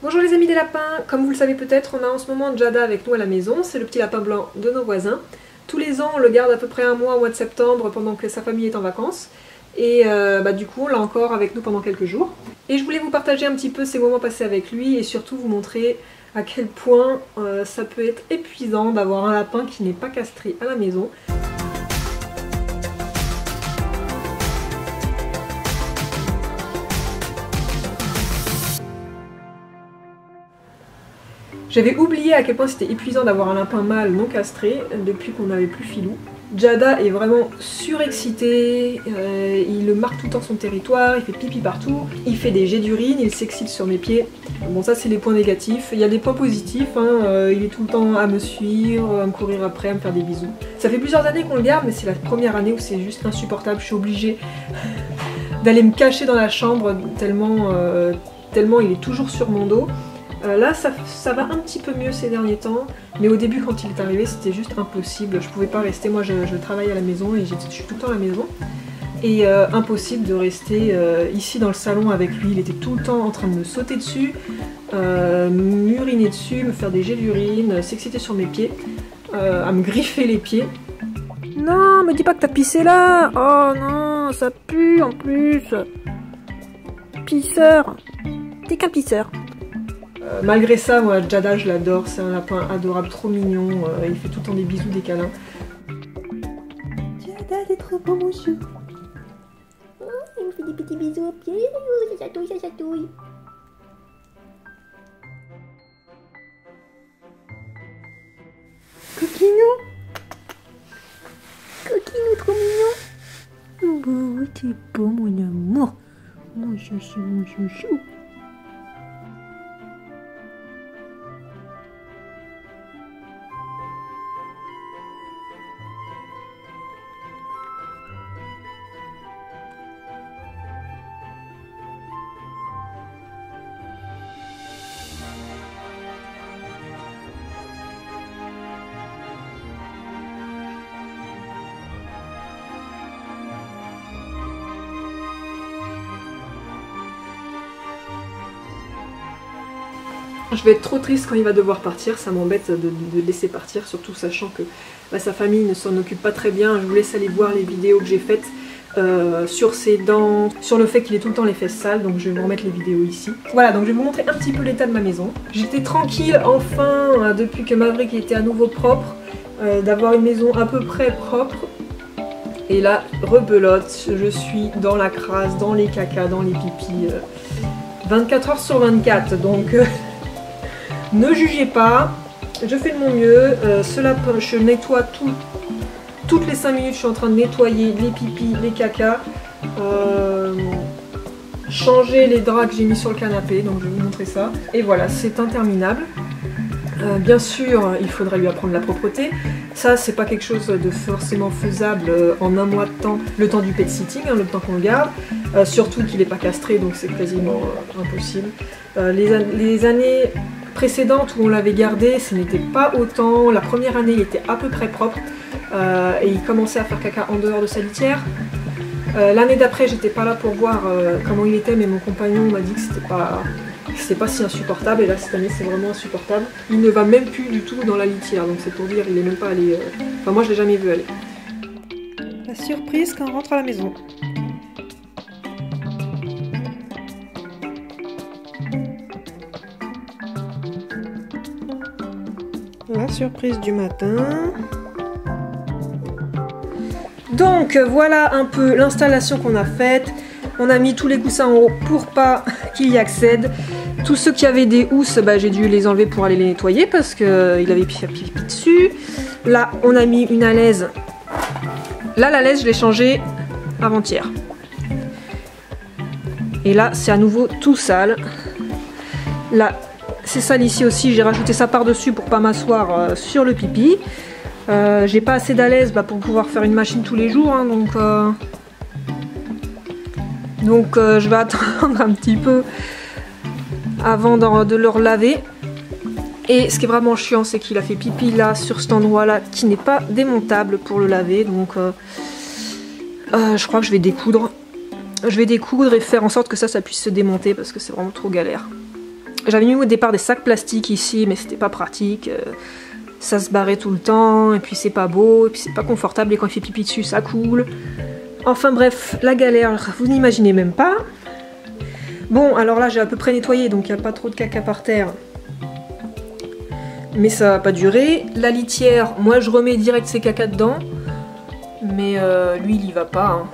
Bonjour les amis des lapins, comme vous le savez peut-être, on a en ce moment Jada avec nous à la maison, c'est le petit lapin blanc de nos voisins. Tous les ans on le garde à peu près un mois au mois de septembre pendant que sa famille est en vacances. Et du coup on l'a encore avec nous pendant quelques jours. Et je voulais vous partager un petit peu ces moments passés avec lui et surtout vous montrer à quel point ça peut être épuisant d'avoir un lapin qui n'est pas castré à la maison. J'avais oublié à quel point c'était épuisant d'avoir un lapin mâle non castré depuis qu'on n'avait plus Filou. Jada est vraiment surexcité, il marque tout le temps son territoire, il fait pipi partout, il fait des jets d'urine, il s'excite sur mes pieds. Bon ça c'est les points négatifs, il y a des points positifs, il est tout le temps à me suivre, à me courir après, à me faire des bisous. Ça fait plusieurs années qu'on le garde mais c'est la première année où c'est juste insupportable, je suis obligée d'aller me cacher dans la chambre tellement il est toujours sur mon dos. Là ça va un petit peu mieux ces derniers temps, mais au début quand il est arrivé c'était juste impossible, je pouvais pas rester, moi je travaille à la maison et je suis tout le temps à la maison, et impossible de rester ici dans le salon avec lui, il était tout le temps en train de me sauter dessus, m'uriner dessus, me faire des jets d'urine, s'exciter sur mes pieds, à me griffer les pieds. Non, me dis pas que t'as pissé là. Oh non, ça pue en plus. Pisseur. T'es qu'un pisseur. Malgré ça, moi, Jada, je l'adore, c'est un lapin adorable, trop mignon, il fait tout le temps des bisous, des câlins. Jada, t'es trop beau, mon chou. Oh, il me fait des petits bisous aux pieds, ça chatouille, ça chatouille. Coquinou. Coquinou, trop mignon. Oh, t'es beau, mon amour. Mon chouchou, mon chouchou. Je vais être trop triste quand il va devoir partir, ça m'embête de le laisser partir, surtout sachant que sa famille ne s'en occupe pas très bien. Je vous laisse aller voir les vidéos que j'ai faites sur ses dents, sur le fait qu'il ait tout le temps les fesses sales, donc je vais vous remettre les vidéos ici. Voilà, donc je vais vous montrer un petit peu l'état de ma maison. J'étais tranquille enfin, depuis que Maverick était à nouveau propre, d'avoir une maison à peu près propre. Et là, rebelote, je suis dans la crasse, dans les cacas, dans les pipis, 24 heures sur 24, donc... Ne jugez pas, je fais de mon mieux, je nettoie toutes les 5 minutes, je suis en train de nettoyer les pipis, les cacas, changer les draps que j'ai mis sur le canapé, donc je vais vous montrer ça. Et voilà, c'est interminable. Bien sûr, il faudrait lui apprendre la propreté. Ça, c'est pas quelque chose de forcément faisable en un mois de temps, le temps du pet sitting, le temps qu'on le garde. Surtout qu'il n'est pas castré, donc c'est quasiment impossible. Les années précédentes où on l'avait gardé, ce n'était pas autant. La première année, il était à peu près propre et il commençait à faire caca en dehors de sa litière. L'année d'après, j'étais pas là pour voir comment il était, mais mon compagnon m'a dit que c'était pas si insupportable, et là cette année c'est vraiment insupportable. Il ne va même plus du tout dans la litière, donc c'est pour dire, il est même pas allé... Enfin moi je l'ai jamais vu aller. La surprise quand on rentre à la maison. La surprise du matin. Donc voilà un peu l'installation qu'on a faite. On a mis tous les coussins en haut pour pas qu'il y accède. Tous ceux qui avaient des housses, j'ai dû les enlever pour aller les nettoyer parce qu'il avait pipi dessus. Là, on a mis une alaise. Là, la laisse, je l'ai changée avant-hier. Et là, c'est à nouveau tout sale. Là, c'est sale ici aussi. J'ai rajouté ça par-dessus pour pas m'asseoir sur le pipi. J'ai pas assez d'alaise pour pouvoir faire une machine tous les jours, donc je vais attendre un petit peu avant de le relaver. Et ce qui est vraiment chiant, c'est qu'il a fait pipi là sur cet endroit là qui n'est pas démontable pour le laver, donc je crois que je vais découdre. Je vais découdre et faire en sorte que ça puisse se démonter parce que c'est vraiment trop galère. J'avais mis au départ des sacs plastiques ici, mais c'était pas pratique. Ça se barrait tout le temps, et puis c'est pas beau, et puis c'est pas confortable, et quand il fait pipi dessus, ça coule. Enfin bref, la galère, vous n'imaginez même pas. Bon, alors là, j'ai à peu près nettoyé, donc il n'y a pas trop de caca par terre. Mais ça va pas durer. La litière, moi je remets direct ses caca dedans. Mais lui, il y va pas. Hein.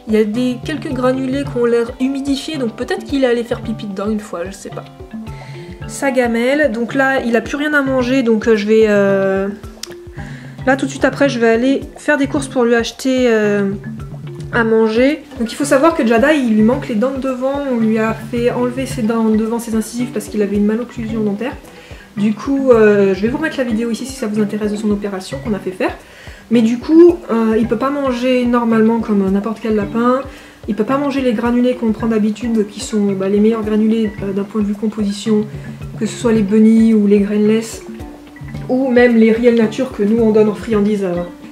Il y a quelques granulés qui ont l'air humidifiés, donc peut-être qu'il est allé faire pipi dedans une fois, je sais pas. Sa gamelle, donc là, il a plus rien à manger, donc je vais... Là, tout de suite après, je vais aller faire des courses pour lui acheter à manger. Donc il faut savoir que Jada, il lui manque les dents de devant. On lui a fait enlever ses dents de devant, ses incisives, parce qu'il avait une malocclusion dentaire. Du coup, je vais vous remettre la vidéo ici si ça vous intéresse de son opération qu'on a fait faire. Mais du coup, il peut pas manger normalement comme n'importe quel lapin. Il peut pas manger les granulés qu'on prend d'habitude, qui sont les meilleurs granulés d'un point de vue composition, que ce soit les bunny ou les grainless, ou même les Real Nature que nous on donne en friandises.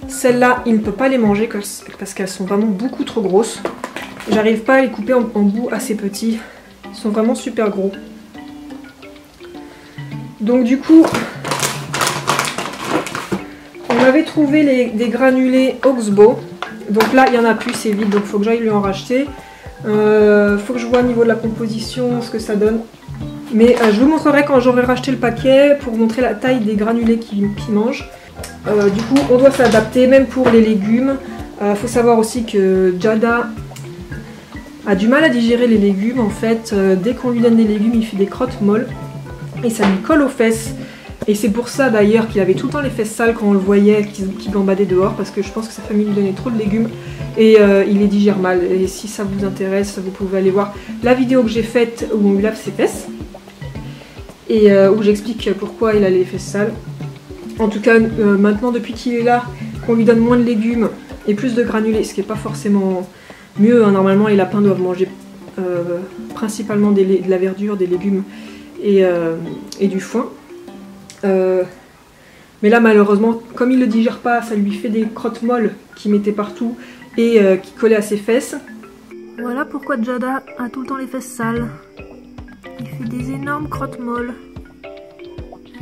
Celles-là, il ne peut pas les manger parce qu'elles sont vraiment beaucoup trop grosses. J'arrive pas à les couper en bouts assez petits. Ils sont vraiment super gros. Donc du coup, on avait trouvé des granulés Oxbow. Donc là, il n'y en a plus, c'est vide, donc il faut que j'aille lui en racheter. Faut que je vois au niveau de la composition ce que ça donne. Mais je vous montrerai quand j'aurai racheté le paquet pour vous montrer la taille des granulés qu'il mange. Du coup, on doit s'adapter, même pour les légumes. Faut savoir aussi que Jada a du mal à digérer les légumes. En fait, dès qu'on lui donne des légumes, il fait des crottes molles. Et ça lui colle aux fesses. Et c'est pour ça d'ailleurs qu'il avait tout le temps les fesses sales quand on le voyait, qu'il gambadait dehors, parce que je pense que sa famille lui donnait trop de légumes et il les digère mal. Et si ça vous intéresse, vous pouvez aller voir la vidéo que j'ai faite où on lui lave ses fesses et où j'explique pourquoi il a les fesses sales. En tout cas, maintenant depuis qu'il est là, qu'on lui donne moins de légumes et plus de granulés, ce qui n'est pas forcément mieux. Hein. Normalement, les lapins doivent manger principalement de la verdure, des légumes et du foin. Mais là malheureusement, comme il le digère pas, ça lui fait des crottes molles qui mettaient partout et qui collaient à ses fesses. Voilà pourquoi Jada a tout le temps les fesses sales. Il fait des énormes crottes molles.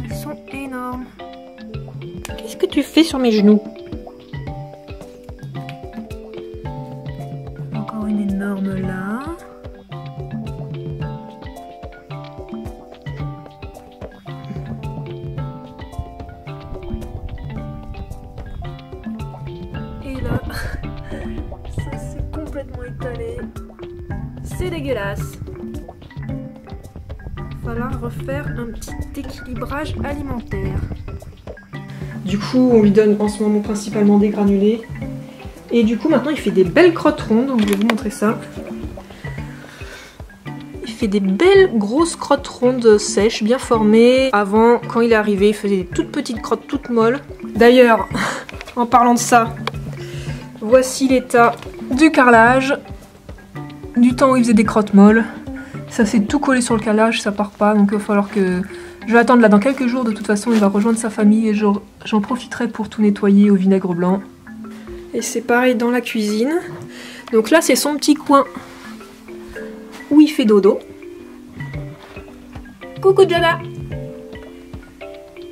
Elles sont énormes. Qu'est-ce que tu fais sur mes genoux? Encore une énorme là. Ça s'est complètement étalé. C'est dégueulasse. Il va falloir refaire un petit équilibrage alimentaire. Du coup, on lui donne en ce moment principalement des granulés. Et du coup, maintenant, il fait des belles crottes rondes. Donc, je vais vous montrer ça. Il fait des belles grosses crottes rondes sèches, bien formées. Avant, quand il est arrivé, il faisait des toutes petites crottes toutes molles. D'ailleurs, en parlant de ça, voici l'état du carrelage, du temps où il faisait des crottes molles. Ça s'est tout collé sur le carrelage, ça part pas, donc il va falloir que... Je vais attendre là dans quelques jours, de toute façon il va rejoindre sa famille et j'en profiterai pour tout nettoyer au vinaigre blanc. Et c'est pareil dans la cuisine. Donc là c'est son petit coin où il fait dodo. Coucou Jada.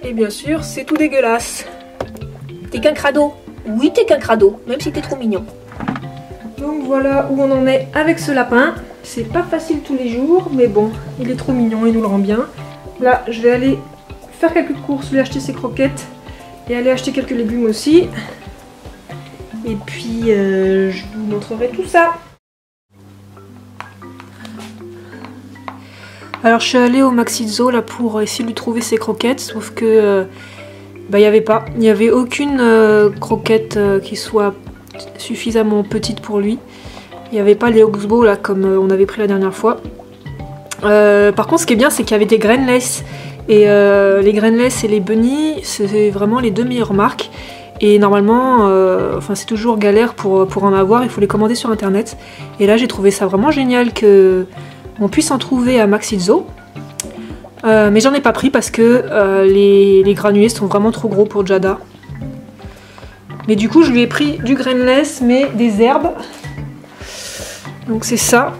Et bien sûr c'est tout dégueulasse. T'es qu'un crado. Oui, t'es qu'un crado, même si t'es trop mignon. Donc voilà où on en est avec ce lapin. C'est pas facile tous les jours, mais bon, il est trop mignon, il nous le rend bien. Là, je vais aller faire quelques courses, lui acheter ses croquettes et aller acheter quelques légumes aussi. Et puis, je vous montrerai tout ça. Alors, je suis allée au Maxi-Zoo là pour essayer de lui trouver ses croquettes, sauf que... il n'y avait pas. Il n'y avait aucune croquette qui soit suffisamment petite pour lui. Il n'y avait pas les Oxbow là comme on avait pris la dernière fois. Par contre ce qui est bien c'est qu'il y avait des grainless. Et les grainless et les bunny c'est vraiment les deux meilleures marques. Et normalement enfin, c'est toujours galère pour en avoir, il faut les commander sur internet. Et là j'ai trouvé ça vraiment génial qu'on puisse en trouver à Maxi-Zoo. Mais j'en ai pas pris parce que les granulés sont vraiment trop gros pour Jada. Mais du coup je lui ai pris du grainless mais des herbes. Donc c'est ça.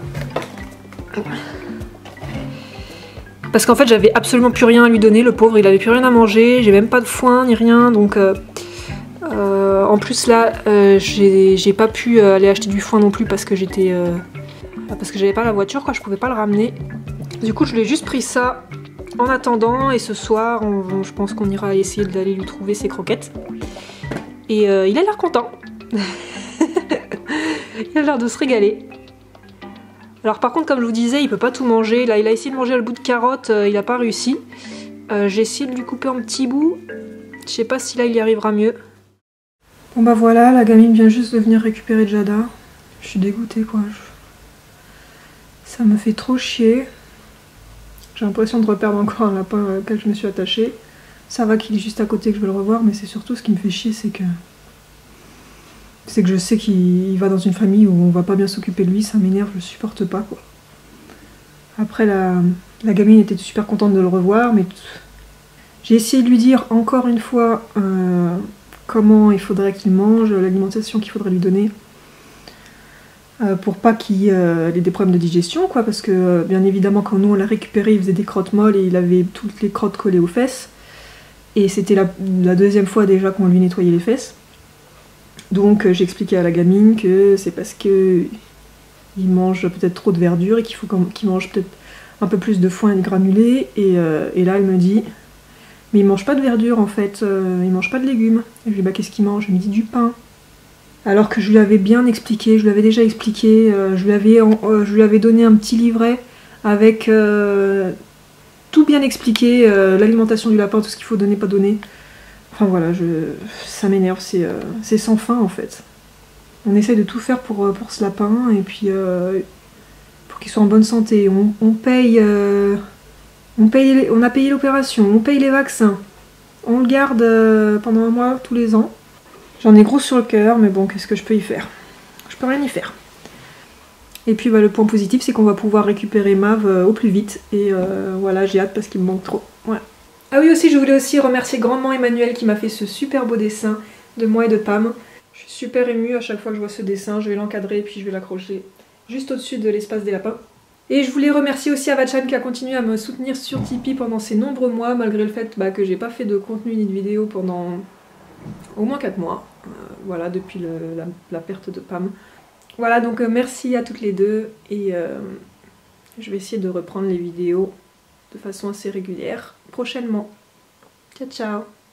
Parce qu'en fait j'avais absolument plus rien à lui donner, le pauvre, il avait plus rien à manger, j'ai même pas de foin ni rien, donc en plus là j'ai pas pu aller acheter du foin non plus parce que parce que j'avais pas la voiture, quoi, je pouvais pas le ramener. Du coup je lui ai juste pris ça en attendant, et ce soir je pense qu'on ira essayer d'aller lui trouver ses croquettes. Et il a l'air content. Il a l'air de se régaler. Alors par contre, comme je vous disais, il peut pas tout manger. Là, il a essayé de manger le bout de carotte, il a pas réussi. J'ai essayé de lui couper un petit bout. Je sais pas si là il y arrivera mieux. Bon bah voilà, la gamine vient juste de venir récupérer Jada. Je suis dégoûtée, quoi. Ça me fait trop chier. J'ai l'impression de reperdre encore un lapin auquel je me suis attachée. Ça va qu'il est juste à côté, que je vais le revoir, mais c'est surtout ce qui me fait chier, c'est que je sais qu'il va dans une famille où on va pas bien s'occuper de lui, ça m'énerve, je supporte pas, quoi. Après, la gamine était super contente de le revoir, mais j'ai essayé de lui dire encore une fois comment il faudrait qu'il mange, l'alimentation qu'il faudrait lui donner, pour pas qu'il ait des problèmes de digestion, quoi, parce que bien évidemment quand nous on l'a récupéré, il faisait des crottes molles et il avait toutes les crottes collées aux fesses, et c'était la deuxième fois déjà qu'on lui nettoyait les fesses. Donc j'ai expliqué à la gamine que c'est parce que il mange peut-être trop de verdure et qu'il faut qu'il mange peut-être un peu plus de foin et de granulés, et là elle me dit mais il mange pas de verdure en fait, il mange pas de légumes. Et je lui dis bah qu'est-ce qu'il mange? Elle me dit du pain. Alors que je lui avais bien expliqué, je lui avais déjà expliqué, je lui avais donné un petit livret avec tout bien expliqué, l'alimentation du lapin, tout ce qu'il faut donner, pas donner. Enfin voilà, ça m'énerve, c'est sans fin en fait. On essaye de tout faire pour ce lapin, et puis pour qu'il soit en bonne santé. On a payé l'opération, on paye les vaccins, on le garde pendant un mois tous les ans. J'en ai gros sur le cœur, mais bon, qu'est-ce que je peux y faire? Je peux rien y faire. Et puis bah, le point positif, c'est qu'on va pouvoir récupérer Mav au plus vite. Et voilà, j'ai hâte parce qu'il me manque trop. Ouais. Ah oui, aussi, je voulais aussi remercier grandement Emmanuel qui m'a fait ce super beau dessin de moi et de Pam. Je suis super émue à chaque fois que je vois ce dessin. Je vais l'encadrer et puis je vais l'accrocher juste au-dessus de l'espace des lapins. Et je voulais remercier aussi Avachan qui a continué à me soutenir sur Tipeee pendant ces nombreux mois, malgré le fait que j'ai pas fait de contenu ni de vidéo pendant au moins 4 mois. Voilà, depuis la perte de Pam. Voilà, donc merci à toutes les deux, et je vais essayer de reprendre les vidéos de façon assez régulière prochainement. Ciao ciao!